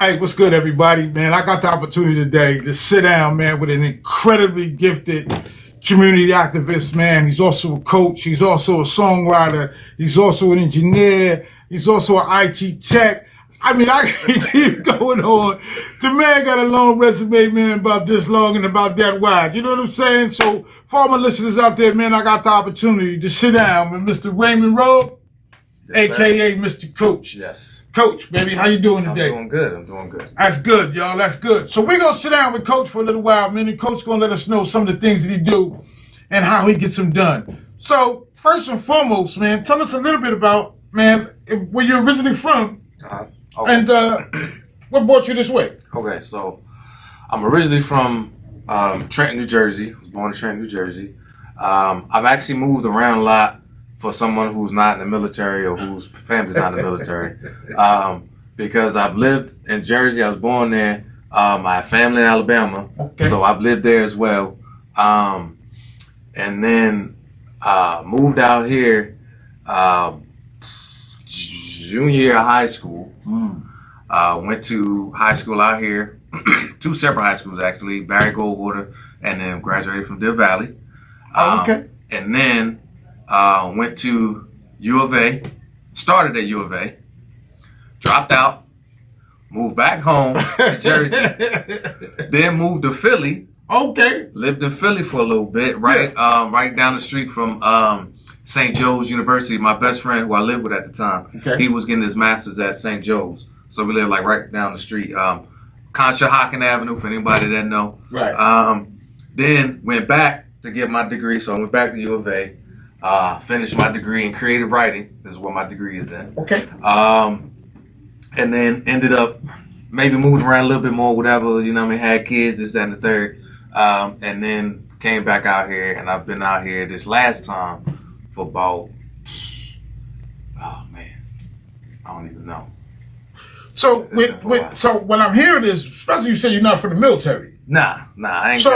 Hey, what's good, everybody? Man, I got the opportunity today to sit down, man, with an incredibly gifted community activist, man. He's also a coach. He's also a songwriter. He's also an engineer. He's also an IT tech. I mean, I can keep going on. The man got a long resume, man, about this long and about that wide. You know what I'm saying? So, for all my listeners out there, man, I got the opportunity to sit down with Mr. Raymond, Yes, a.k.a. Mr. Coach. Yes. Coach, baby, how you doing today? I'm doing good. That's good, y'all. That's good. So we're going to sit down with Coach for a little while, man. And Coach going to let us know some of the things that he do and how he gets them done. So first and foremost, man, tell us a little bit about, man, where you're originally from Okay. and what brought you this way. Okay, so I'm originally from Trenton, New Jersey. I was born in Trenton, New Jersey. I've actually moved around a lot for someone who's not in the military or whose family's not in the military. Because I've lived in Jersey, I was born there. I have family in Alabama, so I've lived there as well. And then moved out here junior year of high school. Went to high school out here, two separate high schools actually, Barry Goldwater, and then graduated from Deer Valley. And then went to U of A, started at U of A, dropped out, moved back home to Jersey, then moved to Philly. Lived in Philly for a little bit, right down the street from St. Joe's University. My best friend, who I lived with at the time, he was getting his master's at St. Joe's. So we lived like right down the street. Conshohocken Avenue, for anybody that know. Then went back to get my degree, so I went back to U of A. Finished my degree in creative writing. This is what my degree is in. And then ended up maybe moved around a little bit more, whatever, you know what I mean, had kids, this, that, and the third. And then came back out here, and I've been out here this last time for about, oh man, I don't even know. So when I'm hearing this, especially you say you're not from the military. Nah, I ain't.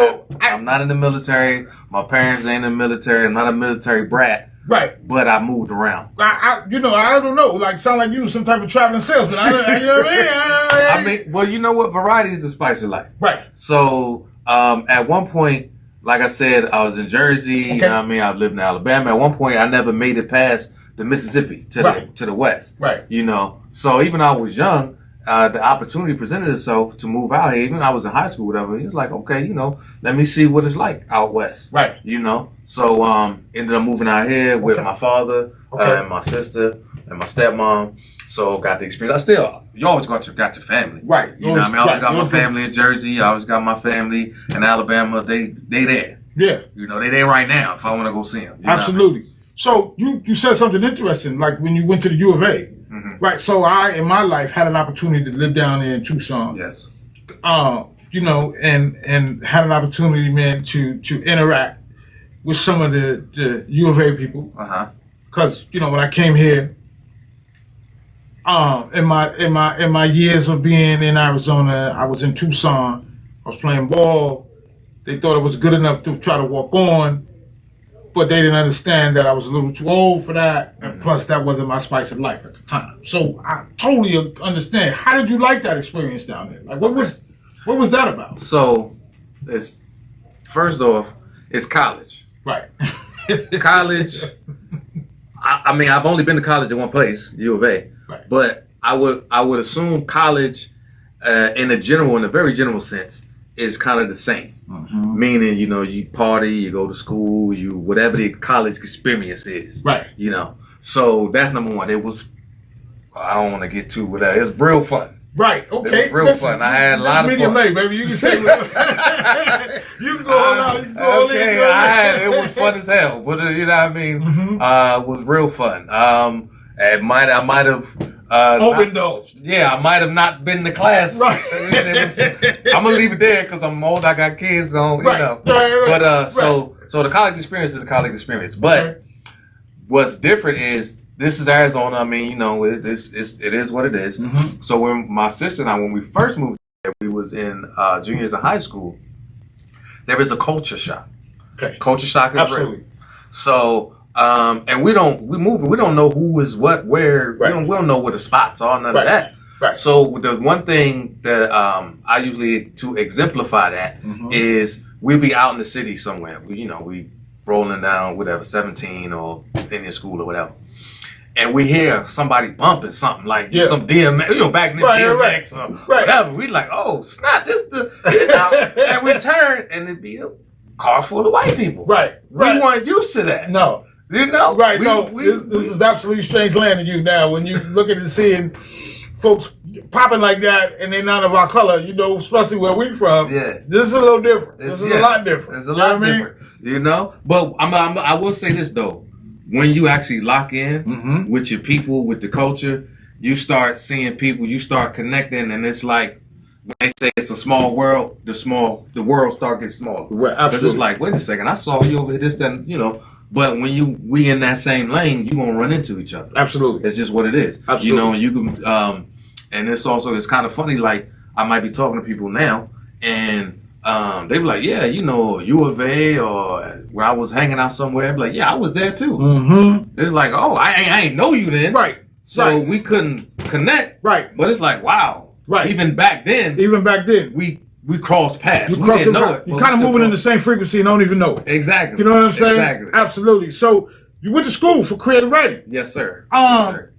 I'm not in the military. My parents ain't in the military. I'm not a military brat. Right. But I moved around. I don't know. Like, sound like you was some type of traveling salesman. You know what I mean? I mean, well, you know what? Variety is the spice of life. Right. So, at one point, like I said, I was in Jersey. You know what I mean? I've lived in Alabama. At one point, I never made it past the Mississippi to the west. Right. You know, so even though I was young, the opportunity presented itself to move out here. Even though I was in high school, whatever. He was like, okay, you know, let me see what it's like out west. Right. You know, so ended up moving out here with my father and my sister and my stepmom. So got the experience. You always got your family. Right. You know what I mean? I always got my family in Jersey. I always got my family in Alabama. They there. Yeah. You know, they there right now if I want to go see them. Absolutely. So you said something interesting, like when you went to the U of A. Right. So I, in my life, had an opportunity to live down there in Tucson. Yes. You know, and had an opportunity, man, to interact with some of the U of A people. Because, you know, when I came here, in my years of being in Arizona, I was in Tucson. I was playing ball. They thought it was good enough to try to walk on, but they didn't understand that I was a little too old for that, and plus that wasn't my spice of life at the time. So I totally understand. How did you like that experience down there? Like, what was that about? So, it's first off, it's college. Right. College. I mean, I've only been to college in one place, U of A. Right. But I would assume college, in a very general sense, is kind of the same. Meaning, you know, you party, you go to school, you whatever the college experience is. Right. You know. So that's number one. It was, I don't want to get too with that. It was real fun. Right. Okay. It was real fun. I had a lot of fun. Late, baby. You can say you can go on out. You can go on in. It was fun as hell. But you know what I mean? It was real fun. I might have overindulged. Yeah, I might have not been to class. Right. I'm gonna leave it there because I'm old. I got kids, so you know. Right. But so the college experience is the college experience. But what's different is this is Arizona. I mean, you know, it is what it is. So when my sister and I, when we first moved here, we was in junior years of high school. There is a culture shock. Culture shock is real. So. And we don't know who is what, where. We don't know where the spots are, none of that. Right. So the one thing that I usually, to exemplify that, is we'll be out in the city somewhere. We rolling down, whatever, 17 or in your school or whatever. And we hear somebody bumping something like some DMX, back then DMX or whatever. We like, oh, snap, this and we turn and it'd be a car full of white people. Right. We weren't used to that. No. Right, this is absolutely strange land to you now when you look at and seeing folks popping like that and they're none of our color, especially where we from. Yeah. This is a little different. This is a lot different. It's a lot different, But I will say this, though. When you actually lock in with your people, with the culture, you start seeing people, you start connecting, and it's like, when they say it's a small world, the world start getting smaller. Right, absolutely. Because it's like, wait a second, I saw you over here, this, that, but when we in that same lane, you gonna run into each other. Absolutely. It's just what it is. Absolutely. And you can, and it's kind of funny, like, I might be talking to people now, and they be like, yeah, U of A or where I was hanging out somewhere. I be like, yeah, I was there too. It's like, oh, I ain't know you then. Right. So we couldn't connect. Right. But it's like, wow. Right. Even back then, we crossed paths. We didn't know it. You're kind of moving in the same frequency and don't even know it. Exactly. You know what I'm saying? Exactly. Absolutely. So you went to school for creative writing. Yes, sir. Yes, sir.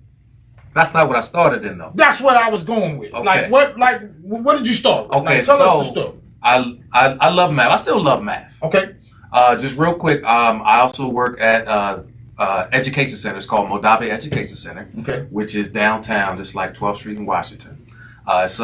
That's not what I started in, though. That's what I was going with. Okay. What did you start with? Okay, tell us the story. I love math. I still love math. Okay. Just real quick, I also work at education center. It's called Modabe Education Center, which is downtown, just like 12th Street in Washington. It's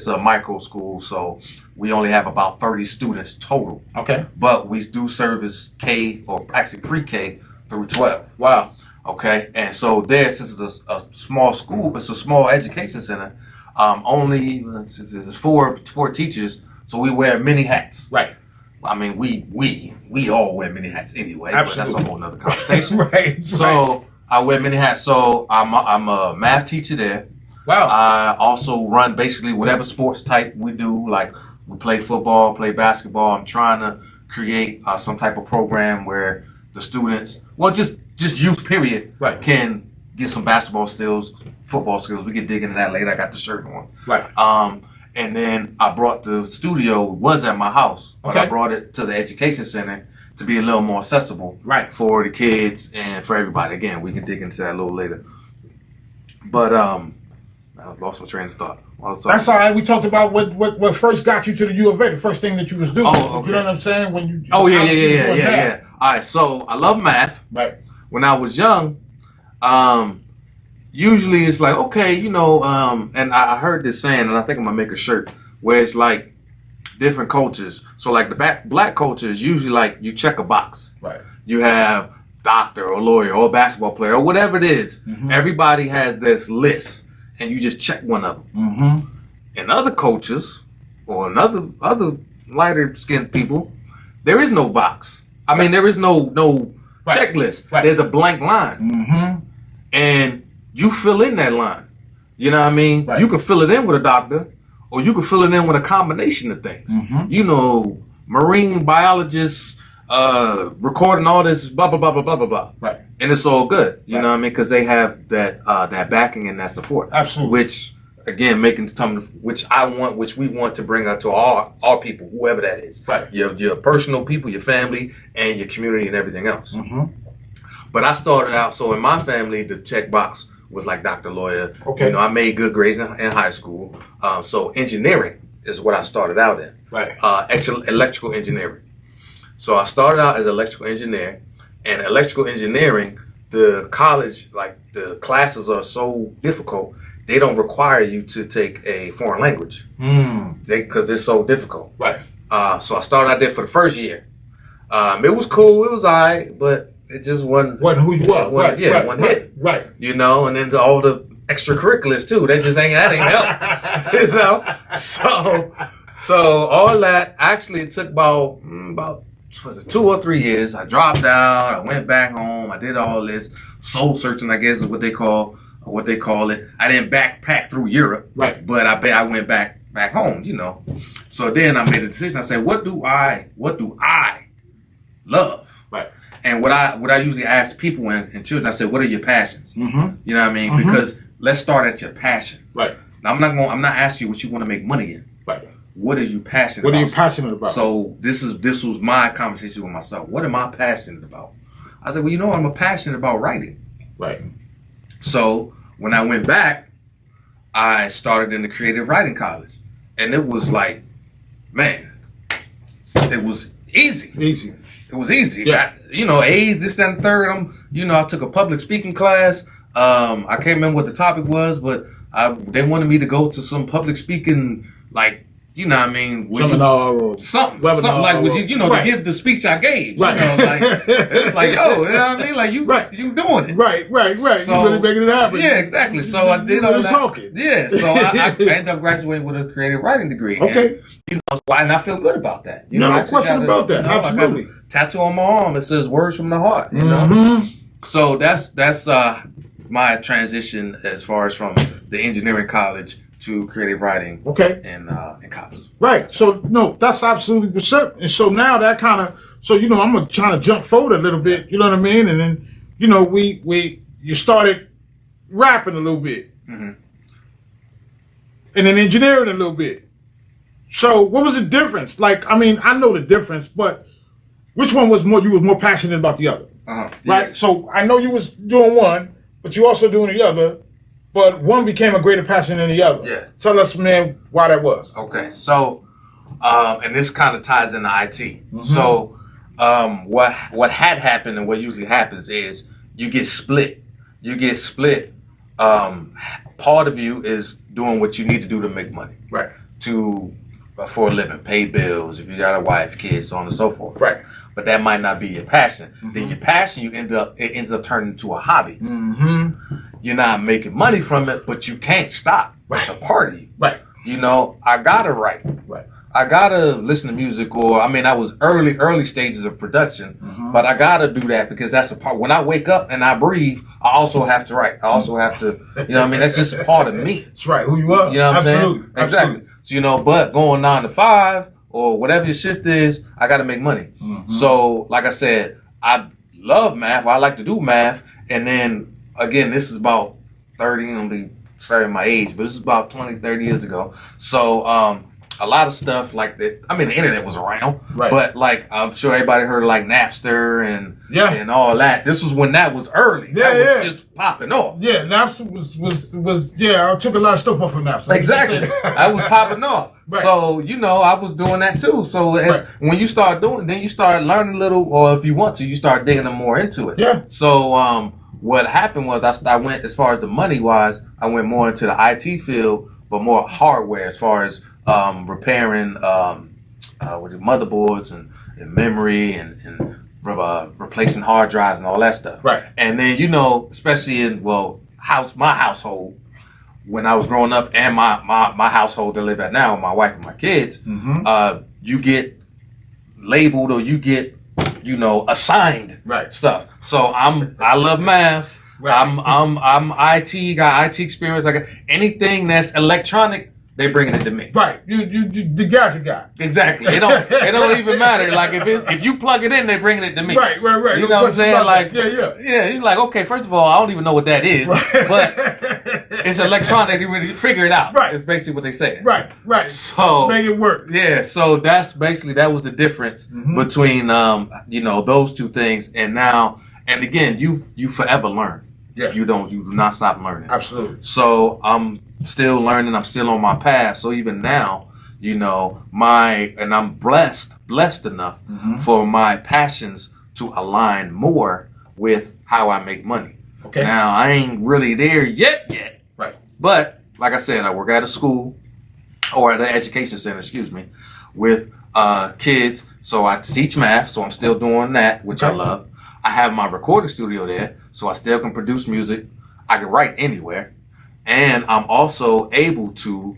a micro school, so we only have about 30 students total. Okay. But we do service K, or actually pre-K through 12. Wow. Okay. And so since it's a small school, it's a small education center, only there's four teachers, so we wear many hats. Right. I mean, we all wear many hats anyway. Absolutely. But that's a whole nother conversation. Right. So I wear many hats. So I'm a math teacher there. Wow. I also run basically whatever sports type we do. Like we play football, play basketball. I'm trying to create some type of program where the students, just youth period, can get some basketball skills, football skills. We can dig into that later. I got the shirt on. Right. And then I brought the studio, was at my house, but I brought it to the education center to be a little more accessible for the kids and for everybody. Again, we can dig into that a little later. But I lost my train of thought. That's all right. We talked about what first got you to the U of A, the first thing that you was doing. Oh, okay. You know what I'm saying? Yeah. All right, so I love math. Right. When I was young, usually it's like, okay, and I heard this saying, and I think I'm going to make a shirt, where it's like different cultures. So like the black culture is usually like you check a box. Right. You have doctor or lawyer or basketball player or whatever it is. Everybody has this list, and you just check one of them. In other cultures or in other lighter skinned people, there is no box. I mean, there is no checklist. Right. There's a blank line. And you fill in that line. You know what I mean? Right. You can fill it in with a doctor, or you can fill it in with a combination of things. Marine biologists recording all this blah blah blah blah blah blah blah. Right. And it's all good. You know what I mean? Because they have that backing and that support. Absolutely. Which again, which we want to bring out to our people, whoever that is. Right. Your personal people, your family, and your community and everything else. But I started out, so in my family, the checkbox was like doctor, lawyer. Okay. I made good grades in high school. So engineering is what I started out in. Right. Electrical engineering. So I started out as an electrical engineer, and electrical engineering, the college, like the classes are so difficult, they don't require you to take a foreign language. Because it's so difficult. Right. So I started out there for the first year. It was cool, it was all right, but it just wasn't who you were. Wasn't hit. Right. And then to all the extracurriculars too. That ain't help. So all that actually it took about was it 2 or 3 years. I dropped out, I went back home, I did all this soul searching, I guess is what they call it. I didn't backpack through Europe. Right. But I went back home, So then I made a decision. I said, what do I love? Right. And what I usually ask people and children, I said, what are your passions? You know what I mean? Because let's start at your passion. Right. Now I'm not asking you what you want to make money in. Right. What are you passionate about? What are you passionate about? So this was my conversation with myself. What am I passionate about? I said, well, I'm passionate about writing. Right. So when I went back, I started in the creative writing college. And it was like, man, it was easy. It was easy. Yeah. Age, this, that, and third. I took a public speaking class. I can't remember what the topic was, but they wanted me to go to some public speaking, like, seminar or something webinar like right. to give the speech I gave. Right. It's like, like you doing it. Right. So, you really making it happen. Yeah, exactly. So I did all that. Talking. Yeah. So I ended up graduating with a creative writing degree. Okay. And, and I feel good about that. No question about that. Absolutely. I got a tattoo on my arm. It says "Words from the Heart." You know. Mm-hmm. So that's my transition as far as from the engineering college to creative writing. Okay. In college. Right. So no, that's absolutely for certain. And so now that kind of, I'm gonna try to jump forward a little bit. You know what I mean? And then you started rapping a little bit, mm-hmm. and then engineering a little bit. So what was the difference? Like, I know the difference, but which one was you was more passionate about the other? Uh-huh. Right. Yes. So I know you was doing one, but you also doing the other. But one became a greater passion than the other. Yeah. Tell us, man, why that was. Okay. So, and this kind of ties into IT. Mm-hmm. So, what had happened and what usually happens is you get split. Part of you is doing what you need to do to make money. Right. For a living, pay bills, if you got a wife, kids, so on and so forth. Right. But that might not be your passion. Mm-hmm. Then your passion, it ends up turning into a hobby. Mm-hmm. You're not making money from it, but you can't stop. Right. It's a part of you. Right. I gotta write. Right. I gotta listen to music, or I was early stages of production, mm-hmm. but I gotta do that because that's a part. When I wake up and I breathe, I also have to write. I also have to, that's just part of me. That's right. Who you are. You know what Absolutely. I'm saying? Exactly. So, but going 9 to 5 or whatever your shift is, I gotta make money. Mm-hmm. So, like I said, I love math. I like to do math, and then again, this is about 30. I'm gonna be starting my age, but this is about 20, 30 years ago. So, a lot of stuff like that. The internet was around, right. But like I'm sure everybody heard of like Napster and and all that. This was when that was early. Yeah, that was just popping off. Yeah, Napster was I took a lot of stuff off of Napster. Exactly, I was popping off. Right. So I was doing that too. So when you start doing, then you start learning a little, or if you want to, you start digging more into it. Yeah. So what happened was I went, as far as the money wise, I went more into the IT field, but more hardware as far as repairing with the motherboards and memory and replacing hard drives and all that stuff. Right. And then especially in my household, when I was growing up, and my household that I live at now, my wife and my kids, mm-hmm. You get labeled or you get assigned stuff. So I love math. Right. I'm IT, got IT experience. I got anything that's electronic. They bringing it to me. Right, you the gadget guy. Exactly. It don't even matter. Like if you plug it in, they bringing it to me. Right. You know what I'm saying? Like yeah. He's like, okay, first of all, I don't even know what that is, but it's electronic. You really figure it out. Right. It's basically what they say. Right. So make it work. Yeah. So that was the difference mm-hmm. between those two things, and again, you forever learn. Yeah. You do not stop learning. Absolutely. So I'm still learning. I'm still on my path. So even now, I'm blessed enough mm-hmm. for my passions to align more with how I make money. Okay. Now I ain't really there yet. Right. But like I said, I work at a school or at an education center, with kids. So I teach math. So I'm still doing that, which I love. I have my recording studio there, so I still can produce music. I can write anywhere. And I'm also able to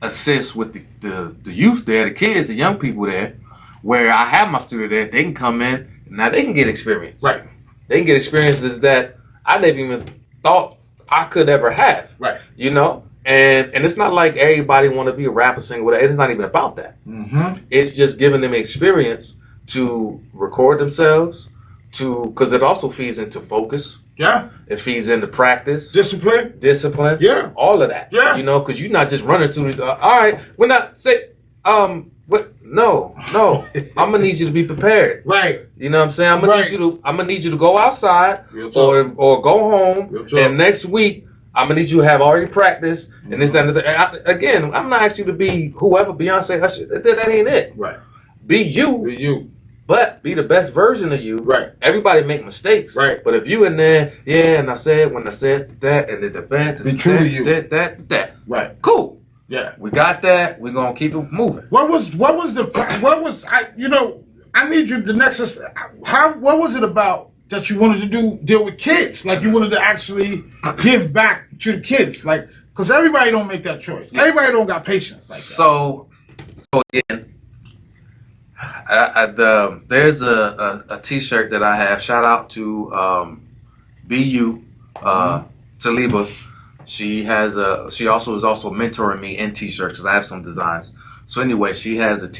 assist with the youth there, the kids, the young people there, where I have my studio there. They can come in, and now they can get experience. Right. They can get experiences that I never even thought I could ever have. Right. And it's not like everybody want to be a rapper, singer, whatever. It's not even about that. Mm-hmm. It's just giving them experience to record themselves, because it also feeds into focus. Yeah. It feeds into practice. Discipline. Yeah. All of that. Yeah. You know, because you're not just running to all right, we're not what no. I'm gonna need you to be prepared. Right. You know what I'm saying? I'm gonna need you to go outside or go home, and next week I'm gonna need you to have already practiced and this and that. Again, I'm not asking you to be whoever Beyonce Usher. That ain't it. Right. Be you. Be you. But be the best version of you. Right. Everybody make mistakes. Right. But if you in there, and I said that, and the bad, be true to you. That. Right. Cool. Yeah. We got that. We're gonna keep it moving. What was I need you the next. What was it about that you wanted to deal with kids? Like you wanted to actually give back to the kids, like because everybody don't make that choice. Yes. Everybody don't got patience like that. So again. There's a T-shirt that I have. Shout out to BU Taliba. She also is mentoring me in T-shirts because I have some designs. So anyway, she has a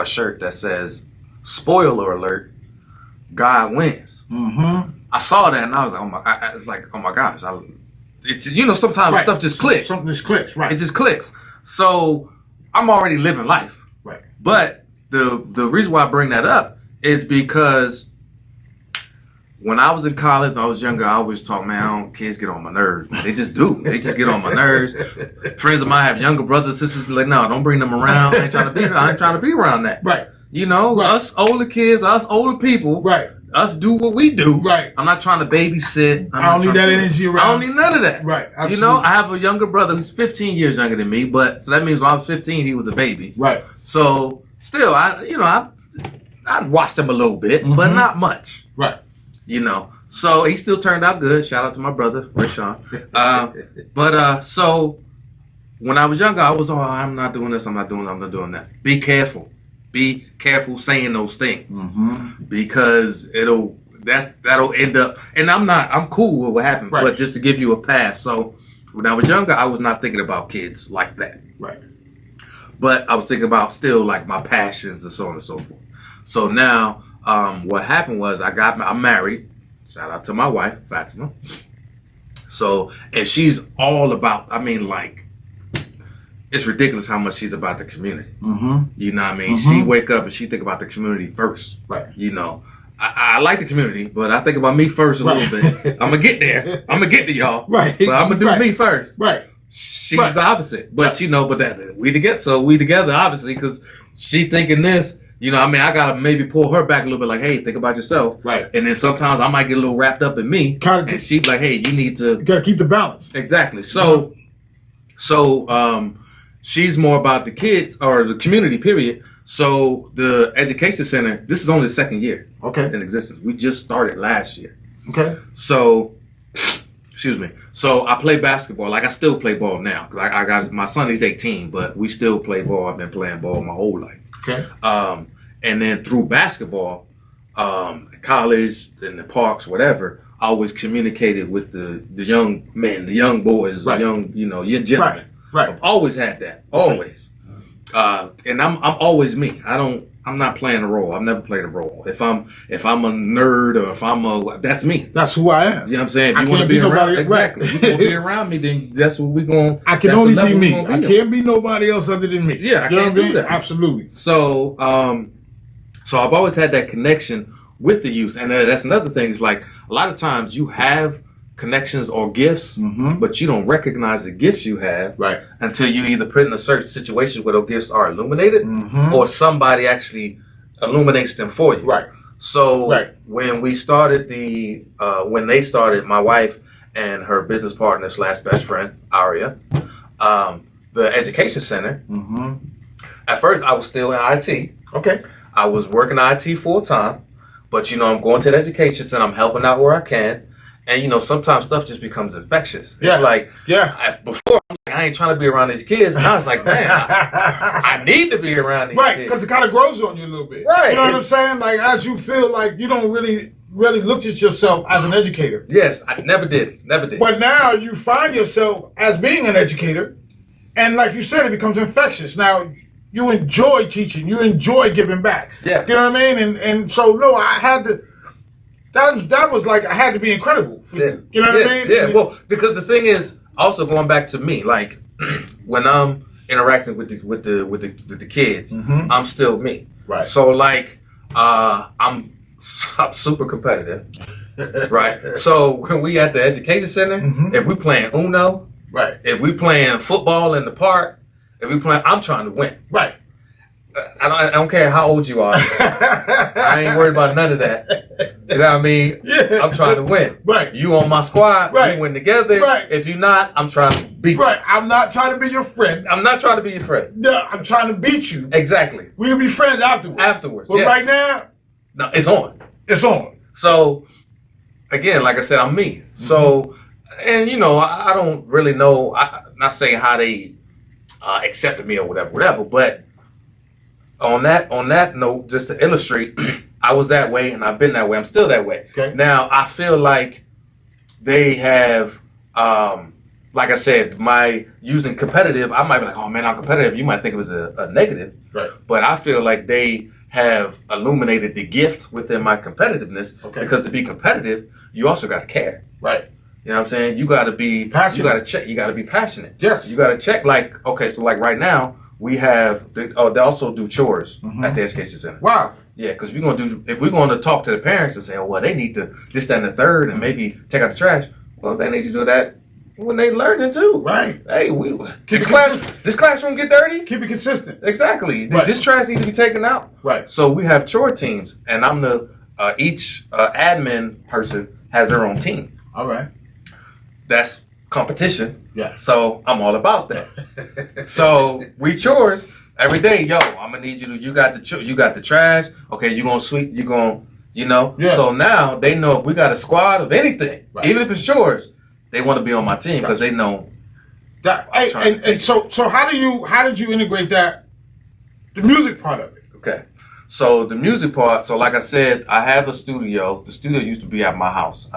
shirt that says "Spoiler alert, God wins." Mm-hmm. I saw that and I was like, oh my gosh! Sometimes stuff just clicks. Something just clicks, right? It just clicks. So I'm already living life, right? But the reason why I bring that up is because when I was in college and I was younger, I always thought, man, kids get on my nerves. They just do. They just get on my nerves. Friends of mine have younger brothers, sisters, be like, no, don't bring them around. I ain't trying to be around that. Right. You know, right. Us older kids, us older people, right. Us do what we do. Right. I'm not trying to babysit. I don't need that energy around. I don't need none of that. Right. Absolutely. You know, I have a younger brother who's 15 years younger than me, so that means when I was 15, he was a baby. Right. So still, I watched him a little bit, but not much. Right. You know, so he still turned out good. Shout out to my brother, Rayshawn. So when I was younger, I was, I'm not doing this, I'm not doing that. Be careful. Be careful saying those things because that'll end up. And I'm cool with what happened, but just to give you a pass. So when I was younger, I was not thinking about kids like that. Right. But I was thinking about still like my passions and so on and so forth. So now, what happened was I'm married. Shout out to my wife, Fatima. So, and she's all about, it's ridiculous how much she's about the community. You know what I mean? She wake up and she think about the community first. Right. You know, I like the community, but I think about me first a little bit. I'm going to get there. I'm going to get to y'all. Right. But I'm going to do me first. Right. She's the opposite. But, we together, obviously, because she thinking this. You know, I got to maybe pull her back a little bit like, hey, think about yourself. Right. And then sometimes I might get a little wrapped up in me. And she'd be like, hey, you got to keep the balance. Exactly. So, she's more about the kids or the community, period. So the education center, this is only the second year in existence. We just started last year. Okay. So, excuse me. So I play basketball. Like I still play ball now. I got my son, he's 18, but we still play ball. I've been playing ball my whole life. Okay. And then through basketball, college, in the parks, whatever, I always communicated with the young men, the young boys, the young, young gentlemen. Right. I've always had that. Always. And I'm always me. I'm not playing a role. I've never played a role. If I'm a nerd or if that's me. That's who I am. You know what I'm saying? If you want to be around, exactly. You want to be around me, then that's what we're going. I can only be me. I can't be nobody else other than me. Yeah, I can't do that. Absolutely. So, so I've always had that connection with the youth, and that's another thing. Is like a lot of times you have connections or gifts, but you don't recognize the gifts you have until you either put in a certain situation where those gifts are illuminated or somebody actually illuminates them for you. Right. So when we started when they started, my wife and her business partner / best friend, Aria, the education center, at first I was still in IT. Okay. I was working IT full time, but I'm going to the education center, I'm helping out where I can. And sometimes stuff just becomes infectious. Yeah. It's like, before I ain't trying to be around these kids, and I was like, man, I need to be around these kids. Right, because it kind of grows on you a little bit. Right. You know what I'm saying? Like, as you feel like you don't really look at yourself as an educator. Yes, I never did. But now you find yourself as being an educator, and like you said, it becomes infectious. Now, you enjoy teaching. You enjoy giving back. Yeah. You know what I mean? And so, no, I had to... that was like, I had to be incredible. You know what I mean? Yeah. Well, because the thing is, also going back to me, like when I'm interacting with the kids, I'm still me. Right. So like, I'm super competitive. Right. So when we at the education center, if we playing Uno, right. If we playing football in the park, if we playing, I'm trying to win. Right. I don't care how old you are. I ain't worried about none of that. You know what I mean? Yeah. I'm trying to win. Right. You on my squad. Right. We win together. Right. If you're not, I'm trying to beat you. Right. I'm not trying to be your friend. I'm not trying to be your friend. No, I'm trying to beat you. Exactly. We can be friends afterwards. But yes. right now, no, it's on. It's on. So, again, like I said, I'm me. So, and you know, I don't really know. I'm not saying how they accepted me or whatever. But on that note, just to illustrate, I was that way, and I've been that way. I'm still that way. Okay. Now, I feel like they have, like I said, my using competitive. I might be like, oh man, I'm competitive. You might think it was a negative. Right. But I feel like they have illuminated the gift within my competitiveness. Okay. Because to be competitive, you also got to care. Right. You know what I'm saying? You got to be passionate. You got to check. You got to be passionate. Yes. You got to check. Like, okay, so like right now we have. They also do chores at the education center. Wow. Yeah, because if we're going to talk to the parents and say, oh well, they need to this, that, and the third, and maybe take out the trash. Well, they need to do that when they learning too. Right. Hey, this classroom get dirty. Keep it consistent. Exactly. Right. This trash need to be taken out. Right. So we have chore teams, and I'm the each admin person has their own team. All right. That's competition. Yeah. So I'm all about that. So we chores every day. Yo, I'm gonna need you to. You got the trash. Okay, you gonna sweep. You gonna. You know. Yeah. So now they know if we got a squad of anything, right. even if it's chores, they want to be on my team because they know. That. And so how did you integrate that, the music part of it? Okay. So the music part, so like I said, I have a studio. The studio used to be at my house.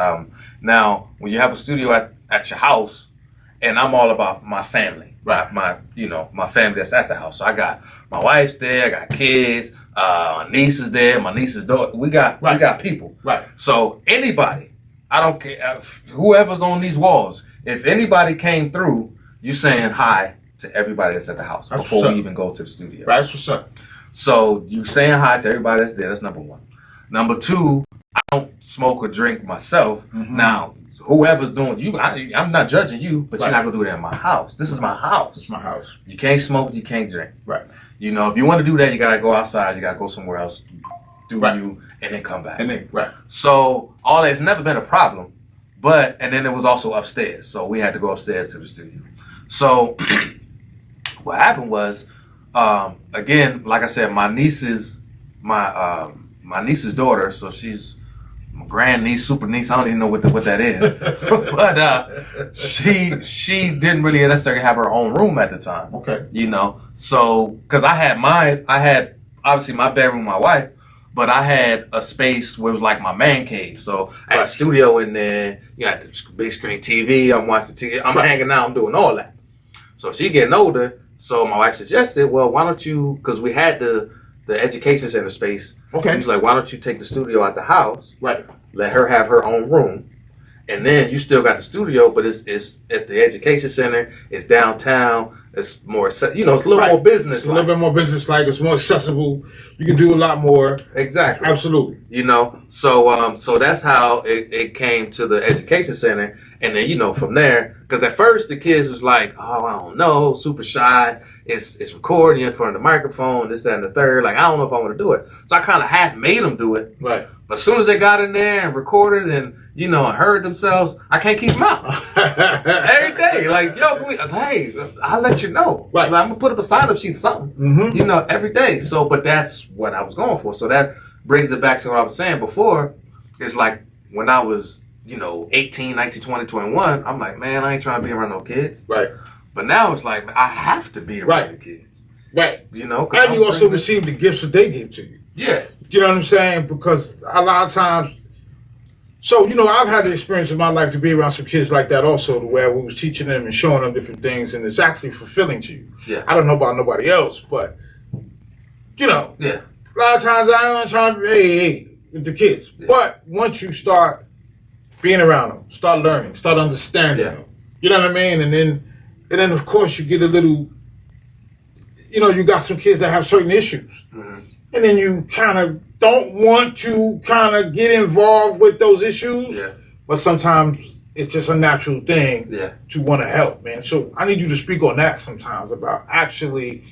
Now, when you have a studio at your house, and I'm all about my family, right? My family that's at the house. So I got my wife's there, I got kids, my niece is there, my niece's daughter. We got people. Right. So anybody, I don't care, whoever's on these walls, if anybody came through, you saying hi to everybody that's at the house before we even go to the studio. Right, that's what's up. So you saying hi to everybody that's there. That's number one. Number two, I don't smoke or drink myself. Now, whoever's doing you, I'm not judging you, but you're not gonna do that in my house. This is my house. It's my house. You can't smoke. You can't drink. Right. You know, if you want to do that, you gotta go outside. You gotta go somewhere else, do you, and then come back. So all that's never been a problem. And then it was also upstairs. So we had to go upstairs to the studio. So what happened was. Again, like I said, my niece's daughter, so she's my grandniece, super niece. I don't even know what that is, but she didn't really necessarily have her own room at the time. Okay, you know, so because I had obviously my bedroom, my wife, but I had a space where it was like my man cave. So I had a studio in there. You got the big screen TV. I'm watching TV. I'm hanging out. I'm doing all that. So she getting older. So my wife suggested, well, why don't you, because we had the education center space. Okay. She was like, why don't you take the studio out the house? Right. Let her have her own room. And then you still got the studio, but it's at the education center. It's downtown. It's more, it's a little more business. It's a little bit more business-like. It's more accessible. You can do a lot more. Exactly. Absolutely. So that's how it came to the education center. And then, from there, because at first the kids was like, oh, I don't know, super shy. It's recording in front of the microphone, this, that, and the third. Like, I don't know if I want to do it. So I kind of half made them do it. Right. But as soon as they got in there and recorded and, heard themselves, I can't keep them out. Every day. Like, yo, hey, I'll let you know. Right. Like, I'm going to put up a sign-up sheet or something, every day. So, but that's what I was going for. So that brings it back to what I was saying before. It's like when I was, 18, 19, 20, 21, I'm like, man, I ain't trying to be around no kids. Right. But now it's like, I have to be around the kids. Right. And you also receive the gifts that they give to you. Yeah. You know what I'm saying? Because a lot of times, so, I've had the experience in my life to be around some kids like that also, where we was teaching them and showing them different things, and it's actually fulfilling to you. Yeah. I don't know about nobody else, but, Yeah. A lot of times I'm trying to, hey, with the kids. Yeah. But once you start being around them, start learning, start understanding them, you know what I mean? And then of course you get a little, you got some kids that have certain issues. Mm-hmm. And then you kind of don't want to kind of get involved with those issues. Yeah. But sometimes it's just a natural thing to want to help, man. So I need you to speak on that sometimes about actually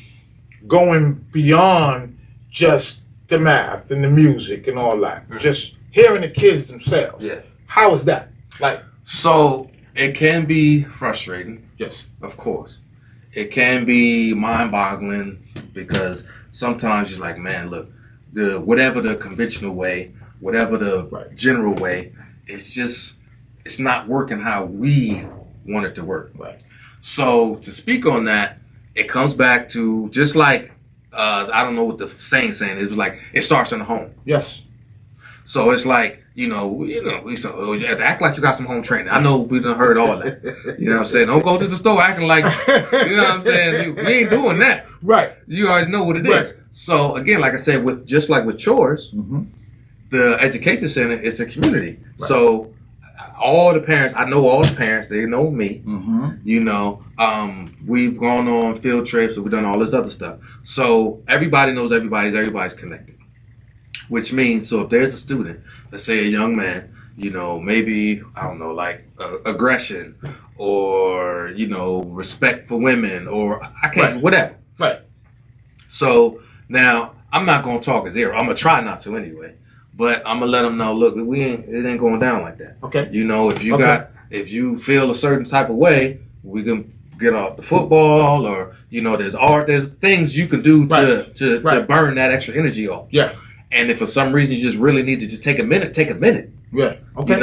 going beyond just the math and the music and all that. Mm-hmm. Just hearing the kids themselves. Yeah. How is that? So it can be frustrating. Yes. Of course. It can be mind-boggling because sometimes you're like, man, look, whatever the conventional way, whatever the general way, it's not working how we want it to work. Right. So to speak on that, it comes back to just like, I don't know what the saying is, but like it starts in the home. Yes. So it's like, we you have to act like you got some home training. I know we done heard all that. You know what I'm saying? Don't go to the store acting like, you know what I'm saying? We ain't doing that. Right. You already know what it is. So again, like I said, just like with chores, the education center is a community. Right. So all the parents, I know all the parents, they know me. We've gone on field trips and we've done all this other stuff. So everybody knows everybody's connected. Which means, so if there's a student, let's say a young man, maybe, I don't know, like aggression or, respect for women or whatever. Right. So now I'm not going to talk as zero. I'm going to try not to anyway, but I'm going to let them know, look, it ain't going down like that. Okay. If you feel a certain type of way, we can get off the football or, there's art, there's things you can do to burn that extra energy off. Yeah. And if for some reason you just really need to just take a minute. Yeah. Okay.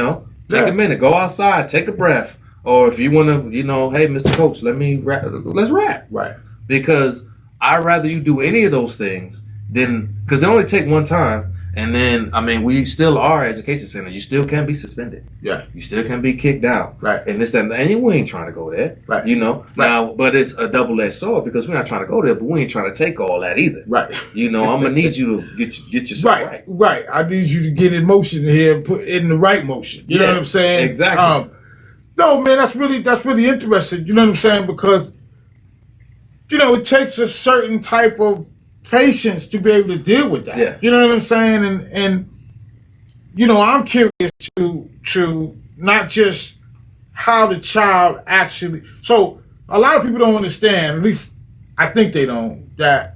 Take a minute. Go outside. Take a breath. Or if you want to, hey, Mr. Coach, let's rap. Right. Because I'd rather you do any of those things than, because they only take one time. And then, we still are education center. You still can be suspended. Yeah. You still can be kicked out. Right. And this, that, and we ain't trying to go there. Right. Now, but it's a double-edged sword because we're not trying to go there, but we ain't trying to take all that either. Right. I'm going to need you to get yourself right. Right. I need you to get in motion here and put in the right motion. You know what I'm saying? Exactly. No, man, that's really interesting. You know what I'm saying? Because, it takes a certain type of patience to be able to deal with that. Yeah. You know what I'm saying? And I'm curious to not just how the child actually. So a lot of people don't understand, at least I think they don't, that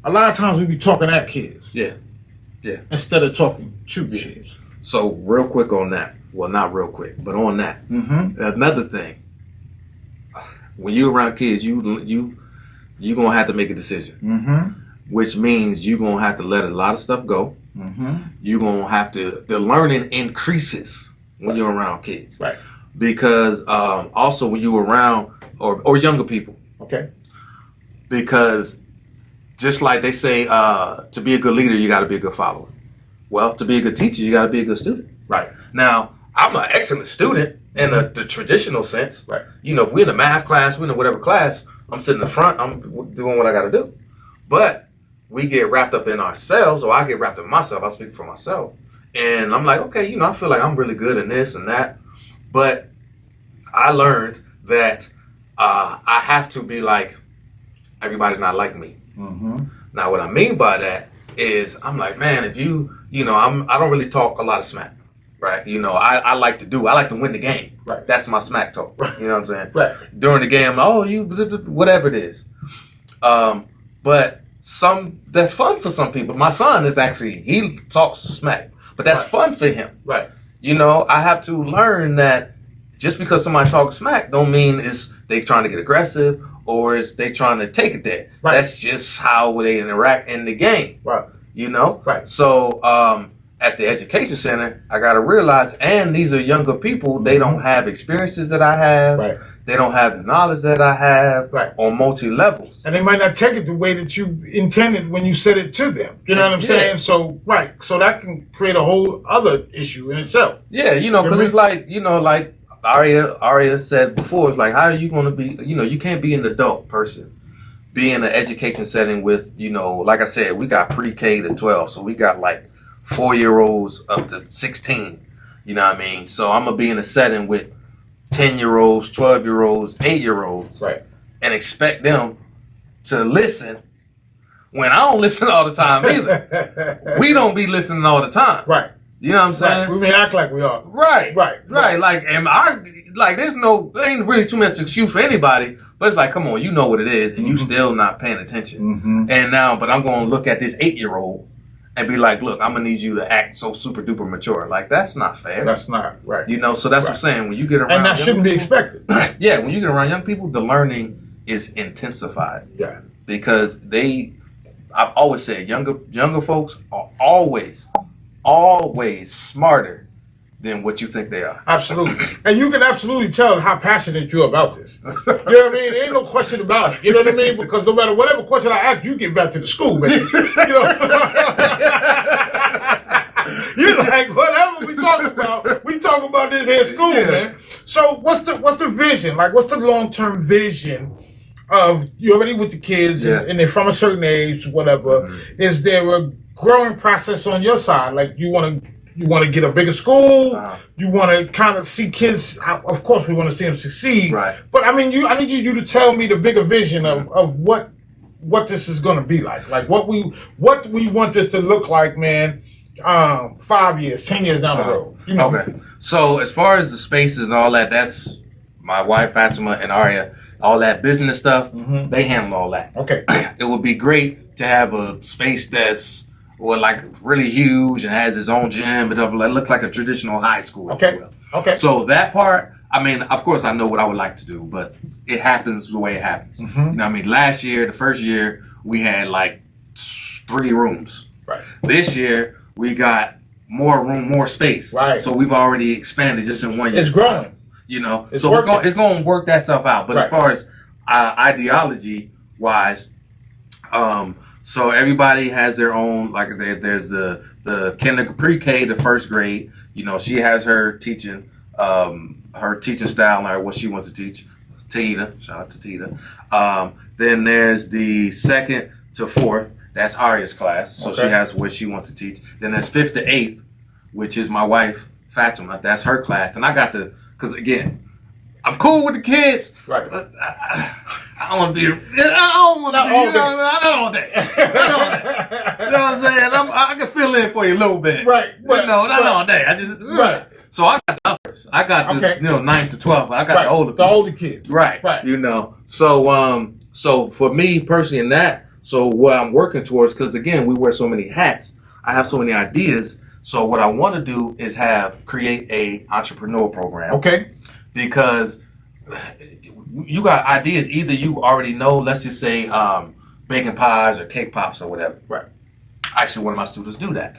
a lot of times we be talking at kids. Yeah. Yeah. Instead of talking to kids. So real quick on that. Well, not real quick, but on that. Another thing. When you're around kids, you're gonna have to make a decision. Which means you're going to have to let a lot of stuff go. You're going to have to, the learning increases when you're around kids. Right. Because also when you're around, or younger people. Okay. Because just like they say, to be a good leader, you got to be a good follower. Well, to be a good teacher, you got to be a good student. Right. Now, I'm an excellent student in the traditional sense. Right. If we're in a math class, we're in whatever class, I'm sitting in the front, I'm doing what I got to do. But we get wrapped up in ourselves, or I get wrapped up in myself. I speak for myself. And I'm like, okay, I feel like I'm really good in this and that. But I learned that I have to be like, everybody's not like me. Now, what I mean by that is I'm like, man, if I don't really talk a lot of smack, right? I like to win the game. Right. That's my smack talk. Right. You know what I'm saying? Right. During the game, whatever it is. But that's fun for some people. My son he talks smack, but that's fun for him. Right. I have to learn that just because somebody talks smack don't mean it's they trying to get aggressive or it's they trying to take it there. Right. That's just how they interact in the game. Right. Right. So at the education center, I got to realize, and these are younger people, they don't have experiences that I have. Right. They don't have the knowledge that I have on multi-levels. And they might not take it the way that you intended when you said it to them. You know what I'm saying? So, so that can create a whole other issue in itself. Yeah, because it's like, like Aria said before, it's like, how are you going to be, you can't be an adult person, be in an education setting with, like I said, we got pre-K to 12, so we got like 4-year-olds up to 16. You know what I mean? So I'm gonna be in a setting with 10-year-olds, 12-year-olds, 8-year-olds, Right. and expect them to listen when I don't listen all the time either. We don't be listening all the time. Right. You know what I'm saying? Right. We may act like we are. Right. Right. Like, there ain't really too much excuse for anybody, but it's like, come on, you know what it is, and you still not paying attention. And now, but I'm going to look at this 8-year-old and be like, look, I'm going to need you to act so super duper mature. Like, that's not fair. That's not right. You know, so that's what I'm saying. When you get around, and that shouldn't be expected. Yeah, when you get around young people, the learning is intensified. Yeah. Because I've always said, younger folks are always smarter than what you think they are. Absolutely. And you can absolutely tell how passionate you're about this. You know what I mean? There ain't no question about it. You know what I mean? Because no matter whatever question I ask, you get back to the school, man. You know? You're like, whatever we talk about this here at school, man. So what's the vision? Like, what's the long-term vision of, you already with the kids and they're from a certain age, whatever. Is there a growing process on your side? Like, you want to get a bigger school. You want to kind of see kids. Of course, we want to see them succeed. Right. But I mean, I need you to tell me the bigger vision of what this is going to be like. Like what we want this to look like, man. 5 years, 10 years down the road. You know? Okay. So as far as the spaces and all that, that's my wife Fatima and Arya. All that business stuff, they handle all that. Okay. It would be great to have a space that's like really huge and has its own gym and look like a traditional high school. Okay. Okay. So that part, I mean, of course, I know what I would like to do, but it happens the way it happens. You know what I mean? Last year, the first year, we had like 3 rooms. Right. This year, we got more room, more space. Right. So we've already expanded just in 1 year. It's growing. You know, it's going to work that stuff out. But right. as far as ideology wise, so everybody has their own. Like there's the pre-K to first grade. You know, she has her teaching style, like what she wants to teach. Tita, shout out to Tita. Then there's the 2nd to 4th. That's Arya's class, so she has what she wants to teach. Then there's 5th to 8th, which is my wife Fatima. That's her class, and I got the. Because again, I'm cool with the kids. Right. But I don't want to be. I don't want to be. You know, I don't want that. You know what I'm saying? I can fill in for you a little bit. Right. But, not all day. I just. Right. So I got the others. I got the 9th to 12th. But I got the older people. The older kids. Right. Right. You know. So for me personally in that, so what I'm working towards, because again we wear so many hats. I have so many ideas. So what I want to do is create a entrepreneur program. Okay. Because you got ideas. Either you already know, let's just say baking pies or cake pops or whatever. Right. Actually, one of my students do that.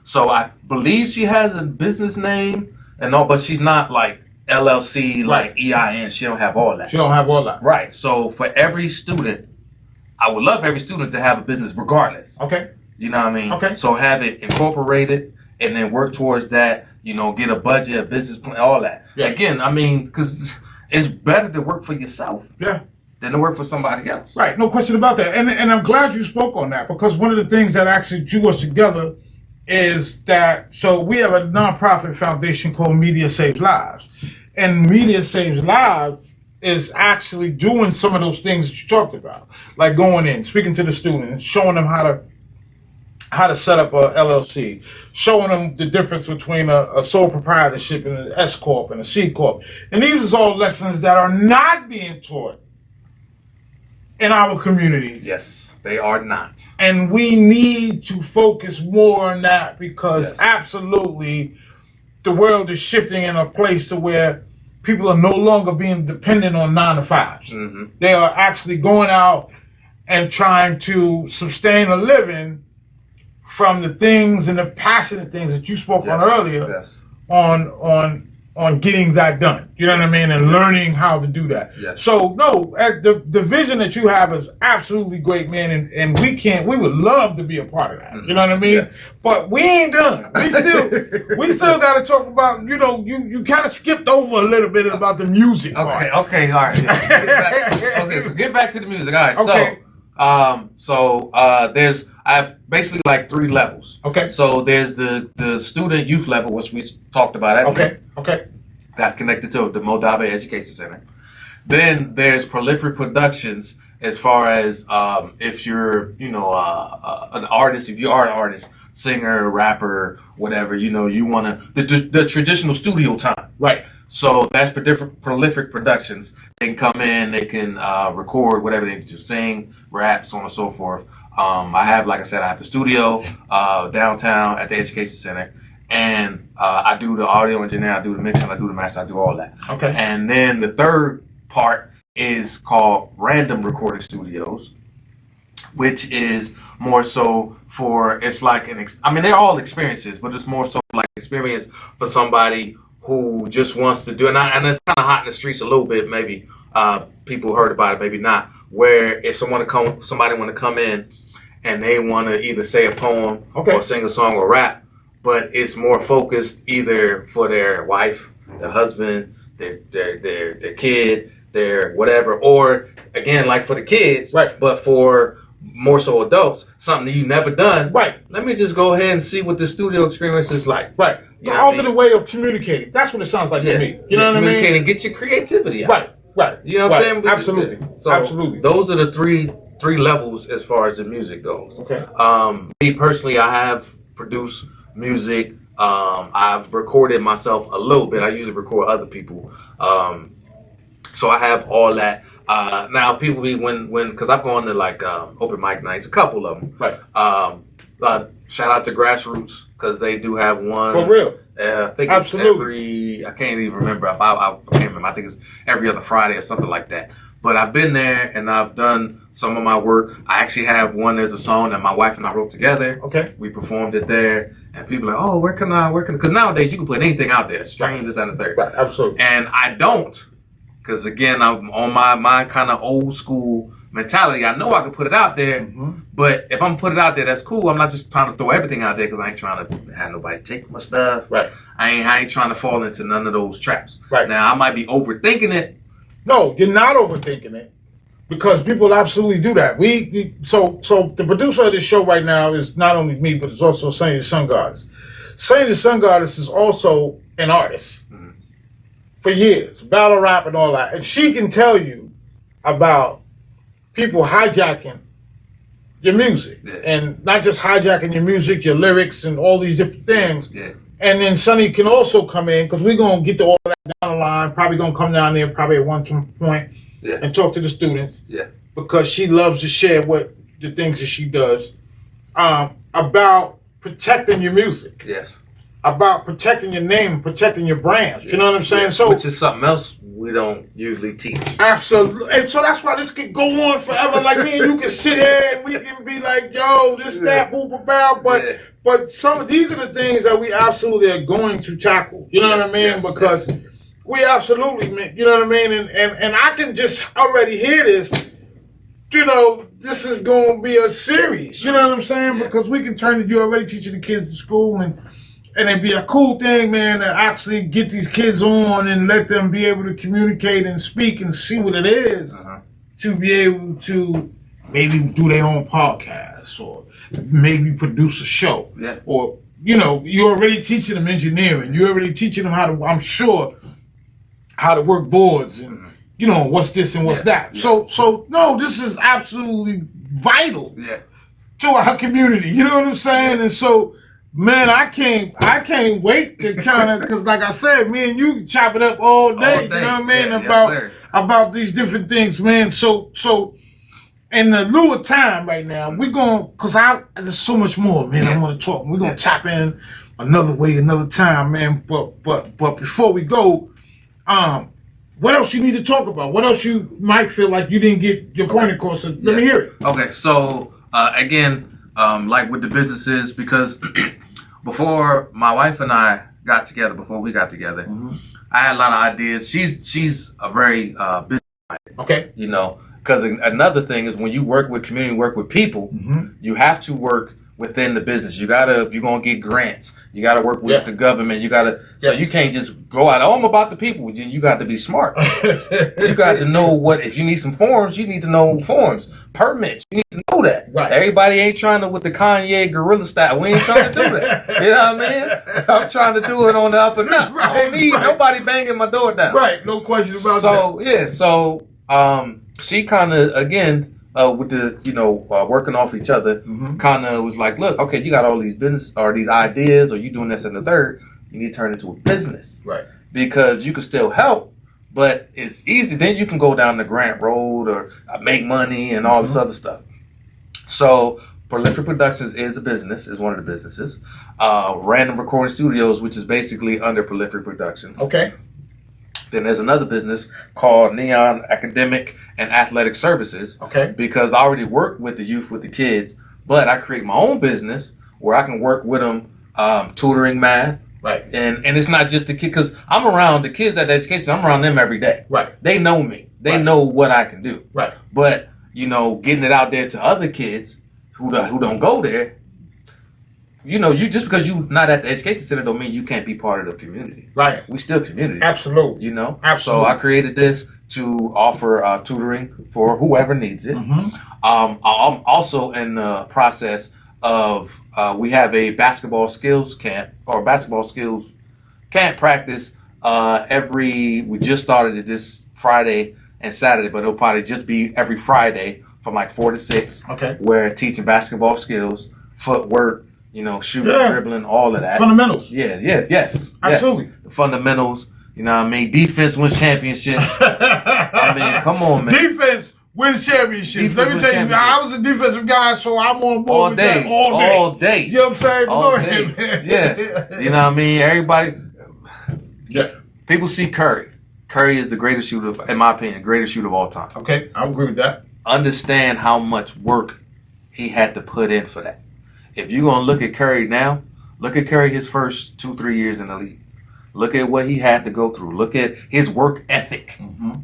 So I believe she has a business name and all, but she's not like LLC, like EIN. She don't have all that. She don't have all that. Right. So for every student, I would love every student to have a business regardless. Okay. You know what I mean? Okay. So have it incorporated and then work towards that, you know, get a budget, a business plan, all that. Yeah. Again, I mean, because it's better to work for yourself than to work for somebody else. Right, no question about that. And I'm glad you spoke on that, because one of the things that actually drew us together is that, so we have a nonprofit foundation called Media Saves Lives. And Media Saves Lives is actually doing some of those things that you talked about. Like going in, speaking to the students, showing them how to set up a LLC, showing them the difference between a sole proprietorship and an S Corp and a C Corp. And these are all lessons that are not being taught in our community. Yes, they are not. And we need to focus more on that, because absolutely the world is shifting in a place to where people are no longer being dependent on 9 to 5s. They are actually going out and trying to sustain a living from the things and the passionate things that you spoke on earlier on getting that done. You know what I mean? And learning how to do that. Yes. So no, the vision that you have is absolutely great, man. And we would love to be a part of that. You know what I mean? Yeah. But we ain't done. We still got to talk about, you know, you kind of skipped over a little bit about the music part. Okay, all right. Okay, so get back to the music. All right, I have basically like 3 levels. Okay. So there's the student youth level, which we talked about. Okay. That's connected to the Modave Education Center. Then there's prolific productions, as far as if you're, an artist, if you are an artist, singer, rapper, whatever, you want to, the traditional studio time. Right. So that's prolific productions. They can come in, they can record whatever they need to, sing, rap, so on and so forth. I have, like I said, I have the studio downtown at the Education Center. And I do the audio engineer, I do the mixing, I do the master, I do all that. Okay. And then the third part is called Random Recording Studios, which is more so for, it's like they're all experiences, but it's more so like experience for somebody who just wants to do it. And it's kind of hot in the streets a little bit, maybe people heard about it, maybe not, where if somebody want to come in and they want to either say a poem or sing a song or rap, but it's more focused either for their wife, their husband, their kid, their whatever, or again, like for the kids, right? But for more so adults, something that you've never done, right? Let me just go ahead and see what the studio experience is like, right? The alternate way of communicating. That's what it sounds like to me. You know what I mean? Communicate and get your creativity out. Right. You know what I'm saying? Absolutely. So absolutely. Those are the three levels as far as the music goes. Okay. Me personally, I have produced music. I've recorded myself a little bit. I usually record other people. So I have all that. Now people because I've gone to like open mic nights, a couple of them. Right. Shout out to Grassroots because they do have one. For real. I think it's I can't even remember. I can't remember. I think it's every other Friday or something like that. But I've been there and I've done some of my work. I actually have one. There's a song that my wife and I wrote together. Okay. We performed it there. And people are like, oh, where can because nowadays you can put anything out there, stream this and the third. Right, absolutely. And I don't, because again, I'm on my kind of old school mentality. I know I can put it out there, but if I'm put it out there, that's cool. I'm not just trying to throw everything out there because I ain't trying to have nobody take my stuff. Right. I ain't trying to fall into none of those traps. Right. Now, I might be overthinking it. No, you're not overthinking it. Because people absolutely do that. So the producer of this show right now is not only me, but it's also Sonny the Sun Goddess. Sonny the Sun Goddess is also an artist for years, battle rap and all that. And she can tell you about people hijacking your music. Yeah. And not just hijacking your music, your lyrics and all these different things. Yeah. And then Sonny can also come in, because we're going to get to all that down the line, probably going to come down there probably at one point. Yeah. And talk to the students, because she loves to share what the things that she does about protecting your music. Yes. About protecting your name, protecting your brand. You know what I'm saying? So, which is something else we don't usually teach. Absolutely. And so that's why this could go on forever. Like me and you can sit here and we can be like, yo, this, that, boop, about. But some of these are the things that we absolutely are going to tackle. You know what I mean? Because we absolutely, you know what I mean? And I can just already hear this, this is going to be a series. You know what I'm saying? Yeah. Because we can turn to you already teaching the kids in school, and it'd be a cool thing, man, to actually get these kids on and let them be able to communicate and speak and see what it is to be able to maybe do their own podcast or maybe produce a show. Yeah. Or, you're already teaching them engineering. You're already teaching them how to work boards and what's this and what's that. Yeah. So no, this is absolutely vital to our community. You know what I'm saying? And so, man, I can't wait to kind of, because like I said, me and you chop it up all day. You know what I mean? About these different things, man. So in the lieu of time right now, we're going, because there's so much more, man. I want to talk. We're going to chop in another way, another time, man. But before we go, what else you need to talk about? What else you might feel like you didn't get your point across? So let me hear it. Okay, so again, like with the businesses, because before my wife and I got together, I had a lot of ideas. She's a very business minded. Okay. Because another thing is when you work with community, work with people, you have to work within the business. You gotta, if you're gonna get grants, you gotta work with the government. You gotta, so you can't just go out. Oh, I'm about the people. You got to be smart. You got to know what. If you need some forms, you need to know forms, permits. You need to know that. Right. Everybody ain't trying to with the Kanye gorilla style. We ain't trying to do that. You know what I mean? I'm trying to do it on the up and up. I don't need nobody banging my door down. Right. No question about that. So yeah. So she kind of again. With the working off each other, kind of was like, look, okay, you got all these business or these ideas, or you doing this and the third. You need to turn it into a business, right? Because you can still help, but it's easy. Then you can go down the grant road or make money and all this other stuff. So Prolific Productions is a business, is one of the businesses. Random Recording Studios, which is basically under Prolific Productions. Okay. Then there's another business called Neon Academic and Athletic Services. Okay. Because I already work with the youth, with the kids, but I create my own business where I can work with them, tutoring math. Right. And it's not just the kid, because I'm around the kids at the education. I'm around them every day. Right. They know me. They know what I can do. Right. But getting it out there to other kids who don't go there. You just because you're not at the education center don't mean you can't be part of the community. Right. We still community. Absolutely. Absolutely. So I created this to offer tutoring for whoever needs it. I'm also in the process of we have a basketball skills camp or basketball skills camp practice we just started it this Friday and Saturday, but it'll probably just be every Friday from like 4 to 6. Okay. Where teaching basketball skills, footwork, shooting, dribbling, all of that. Fundamentals. Yes. Absolutely. The fundamentals, Defense wins championship. I mean, come on, man. Defense wins championships. Let me tell you, I was a defensive guy, so I'm on board with that all day. All day. You know what I'm saying? All day. Man. Yes. You know what I mean? Everybody. Yeah. People see Curry. Curry is the greatest shooter, in my opinion, greatest shooter of all time. Okay, I agree with that. Understand how much work he had to put in for that. If you're going to look at Curry now, look at Curry his first 2-3 years in the league. Look at what he had to go through. Look at his work ethic.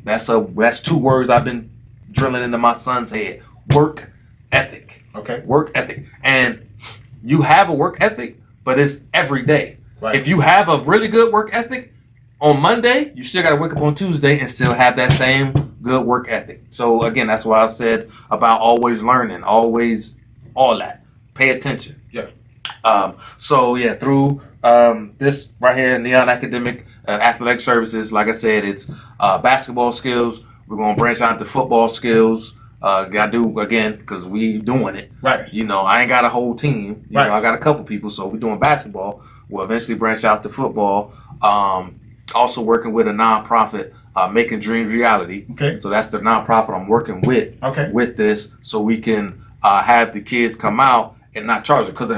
That's 2 words I've been drilling into my son's head. Work ethic. Okay. Work ethic. And you have a work ethic, but it's every day. Right. If you have a really good work ethic, on Monday, you still got to wake up on Tuesday and still have that same good work ethic. So, again, that's why I said about always learning, always all that. Pay attention. Yeah. Through this right here, Neon Academic Athletic Services, like I said, it's basketball skills. We're going to branch out to football skills. Got to do, again, because we doing it. Right. I ain't got a whole team. I got a couple people, so we're doing basketball. We'll eventually branch out to football. Also working with a nonprofit, Making Dreams Reality. Okay. So that's the nonprofit I'm working with. Okay. With this, so we can have the kids come out and not charge them. Because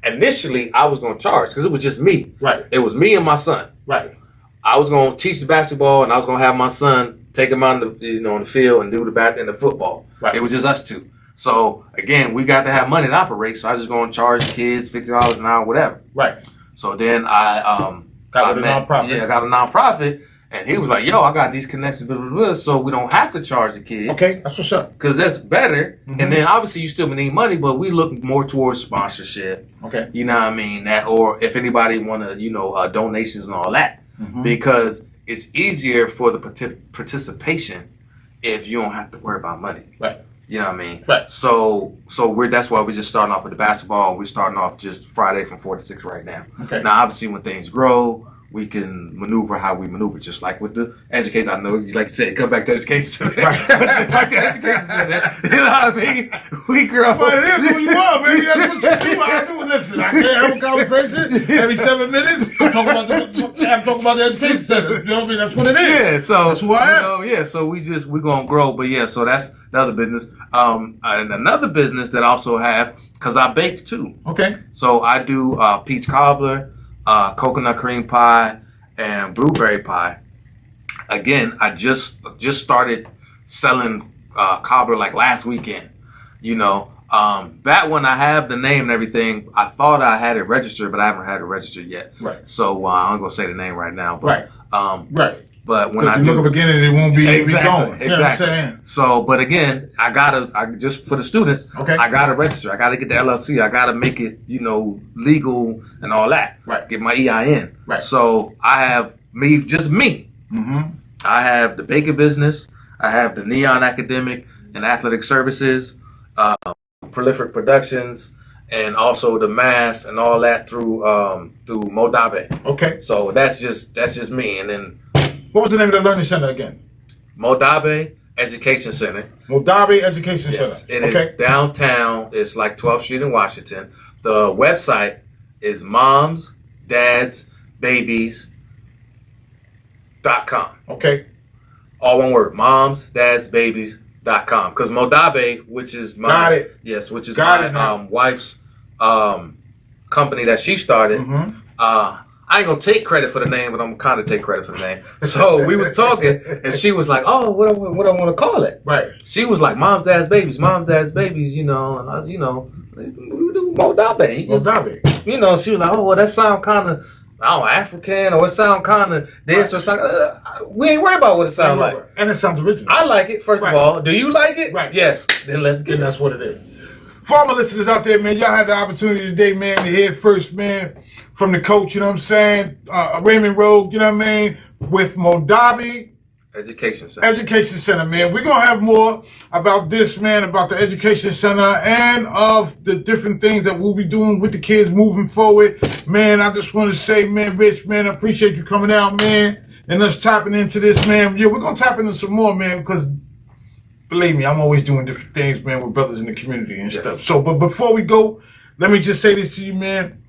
initially I was going to charge because it was just me. Right. It was me and my son. Right. I was going to teach the basketball and I was going to have my son take him out on the field and do the football. Right. It was just us two. So again, we got to have money to operate. So I was just going to charge kids $50 an hour, whatever. Right. So then I got a nonprofit. Yeah, I got a nonprofit. And he was like, yo, I got these connections, blah, blah, blah, so we don't have to charge the kids. Okay, that's what's up. Because that's better. And then obviously you still need money, but we look more towards sponsorship. Okay. You know what I mean? That, or if anybody want to, donations and all that. Because it's easier for the participation if you don't have to worry about money. Right. You know what I mean? Right. So that's why we're just starting off with the basketball. We're starting off just Friday from 4 to 6 right now. Okay. Now, obviously, when things grow, we can maneuver how we maneuver, just like with the education. I know, like you said, come back to education. Right. Back to education center. You know what I mean? We grow. But it is who you are, baby. That's what you do. I do. Listen, I can't have a conversation every 7 minutes. I'm talking about the education center. You know what I mean? That's what it is. Yeah. So that's who I am. Yeah. So we're gonna grow. But yeah. So that's the other business. And another business that I also have, because I bake too. Okay. So I do peach cobbler, coconut cream pie, and blueberry pie. Again, I just started selling cobbler like last weekend. That one I have the name and everything. I thought I had it registered, but I haven't had it registered yet. Right. So I'm gonna say the name right now. But, right. Right. But when I you look up again, it won't be going. Exactly. You know what I'm saying? So, but again, I just for the students, Okay. I gotta register. I gotta get the LLC. I gotta make it, legal and all that. Right. Get my EIN. Right. So I have just me. Mm-hmm. I have the baking business. I have the Neon Academic and Athletic Services, Prolific Productions, and also the math and all that through Modabe. Okay. So that's just me. And then what was the name of the learning center again? Modabe Education Center. Modabe Education Yes, Center. it is downtown. It's like 12th Street in Washington. The website is momsdadsbabies.com. Okay. All one word, momsdadsbabies.com. Because Modabe, which is my wife's company that she started. Mm-hmm. I ain't gonna take credit for the name, but I'm gonna kind of take credit for the name. So we was talking, and she was like, "Oh, what I want to call it?" Right. She was like, "Mom's Dad's Babies, Mom's Dad's Babies," And I was, we do Modabe. Modabe. She was like, "Oh, well, that sound kind of, African, or it sound kind of this, or something." We ain't worried about what it sounds like, and it sounds original. I like it. First of all, do you like it? Right. Yes. Then let's get. And that's what it is. For all my listeners out there, man, y'all had the opportunity today, man, to hear first, man, from the coach, you know what I'm saying? Raymond Rogue, you know what I mean? With Modabe Education Center. Education Center, man. We're going to have more about this, man, about the Education Center and of the different things that we'll be doing with the kids moving forward. Man, I just want to say, man, Rich, man, I appreciate you coming out, man, and us tapping into this, man. Yeah, we're going to tap into some more, man, because believe me, I'm always doing different things, man, with brothers in the community and stuff. So, but before we go, let me just say this to you, man.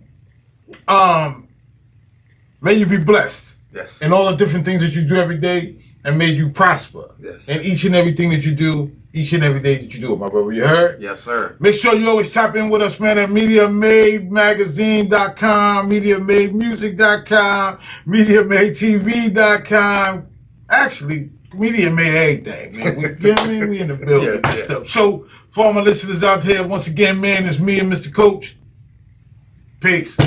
May you be blessed. Yes. In all the different things that you do every day, and may you prosper. Yes. In each and everything that you do, each and every day that you do it, my brother. You heard? Yes, sir. Make sure you always tap in with us, man, at MediaMadeMagazine.com, MediaMadeMusic.com, MediaMadeTV.com. Actually, Media made everything, man. We in the building and stuff. So, for all my listeners out here, once again, man, it's me and Mr. Coach. Peace.